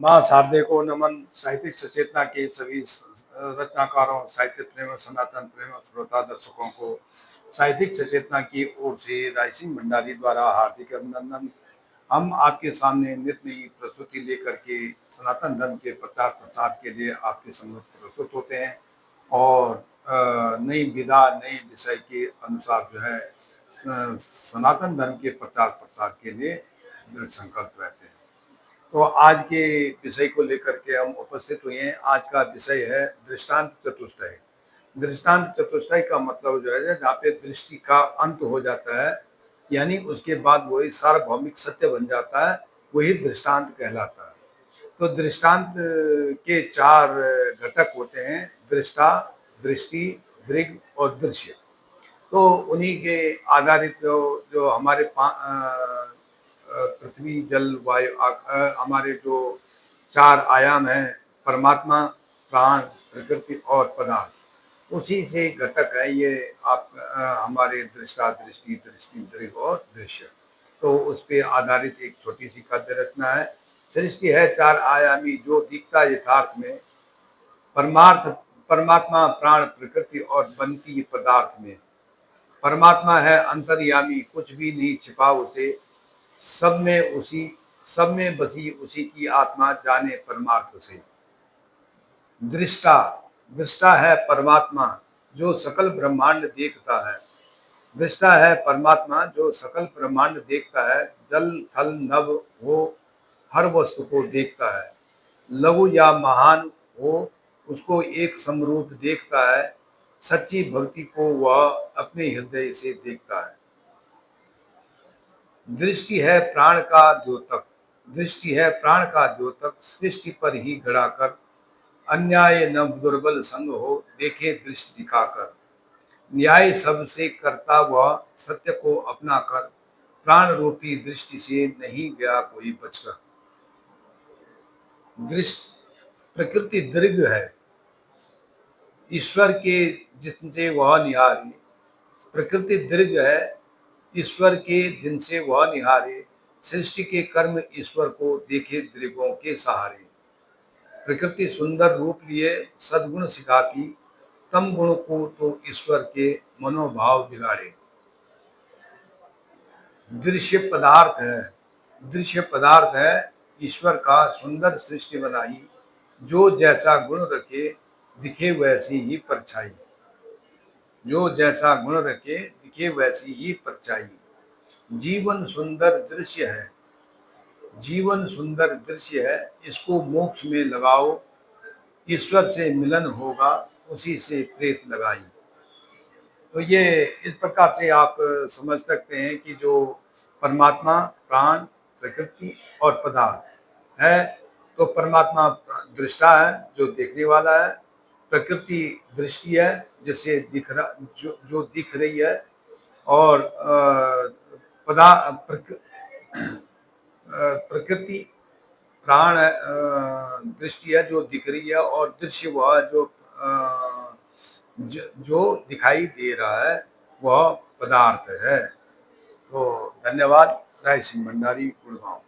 माँ शारदे को नमन। साहित्यिक सचेतना के सभी रचनाकारों, साहित्य प्रेमियों, सनातन प्रेमियों, श्रोता दर्शकों को साहित्यिक सचेतना की ओर से राय सिंह भंडारी द्वारा हार्दिक अभिनंदन। हम आपके सामने नित नई प्रस्तुति लेकर के सनातन धर्म के प्रचार प्रसार के लिए आपके सम्मुख प्रस्तुत होते हैं और नई विधा नए विषय के अनुसार जो है सनातन धर्म के प्रचार प्रसार के लिए दृढ़ संकल्प रहते हैं। तो आज के विषय को लेकर के हम उपस्थित हुए हैं। आज का विषय है दृष्टांत चतुष्टय। दृष्टांत चतुष्टय का मतलब जो है जहाँ पे दृष्टि का अंत हो जाता है, यानी उसके बाद वही सार्वभौमिक सत्य बन जाता है, वही दृष्टांत कहलाता है। तो दृष्टांत के चार घटक होते हैं: दृष्टा, दृष्टि, दृग और दृश्य। तो उन्हीं के आधारित जो जो हमारे पृथ्वी, जल, वायु, हमारे जो चार आयाम हैं, परमात्मा, प्राण, प्रकृति और पदार्थ, उसी से घटक है ये आप हमारे दृष्टा, दृष्टि, दृष्टि, दृग और दृश्य। तो उस पे आधारित एक छोटी सी काव्य रचना है। सृष्टि है चार आयामी जो दिखता यथार्थ में, परमार्थ परमात्मा, प्राण, प्रकृति और बनती पदार्थ में। परमात्मा है अंतर्यामी, कुछ भी नहीं छिपा उसे, सब में बसी उसी की आत्मा जाने परमार्थ से। दृष्टा, दृष्टा है परमात्मा जो सकल ब्रह्मांड देखता है। दृष्टा है परमात्मा जो सकल ब्रह्मांड देखता है, जल थल नभ हो हर वस्तु को देखता है। लघु या महान हो उसको एक समरूप देखता है, सच्ची भक्ति को वह अपने हृदय से देखता है। दृष्टि है प्राण का द्योतक, दृष्टि है प्राण का द्योतक, सृष्टि पर ही गड़ा कर, अन्याय न दुर्बल संग हो देखे दृष्टि दिखाकर। न्याय सबसे करता वह सत्य को अपना कर, प्राण रूपी दृष्टि से नहीं गया कोई बचकर। दृष्टि प्रकृति दीर्घ है, ईश्वर के जिनसे वह निहारे। प्रकृति दीर्घ है, ईश्वर के जिनसे वह निहारे। सृष्टि के कर्म ईश्वर को देखे दृगों के सहारे। प्रकृति सुंदर रूप लिए सद्गुण सिखाती, तम गुण को तो ईश्वर के मनोभाव बिगाड़े। दृश्य पदार्थ है, दृश्य पदार्थ है, ईश्वर का सुंदर सृष्टि बनाई। जो जैसा गुण रखे दिखे वैसी ही परछाई। जो जैसा गुण रखे दिखे वैसी ही परछाई। जीवन सुंदर दृश्य है, जीवन सुंदर दृश्य है, इसको मोक्ष में लगाओ। ईश्वर से मिलन होगा उसी से प्रेत लगाई। तो ये इस प्रकार से आप समझ सकते हैं कि जो परमात्मा, प्राण, प्रकृति और पदार्थ है, तो परमात्मा दृष्टा है जो देखने वाला है। प्रकृति दृष्टि है जिससे दिख रहा, जो दिख रही है। और पदा प्रकृति प्राण दृष्टि है जो दिख रही है, और दृश्य वह जो दिखाई दे रहा है वह पदार्थ है। तो धन्यवाद। राय सिंह भंडारी, गुड़गांव।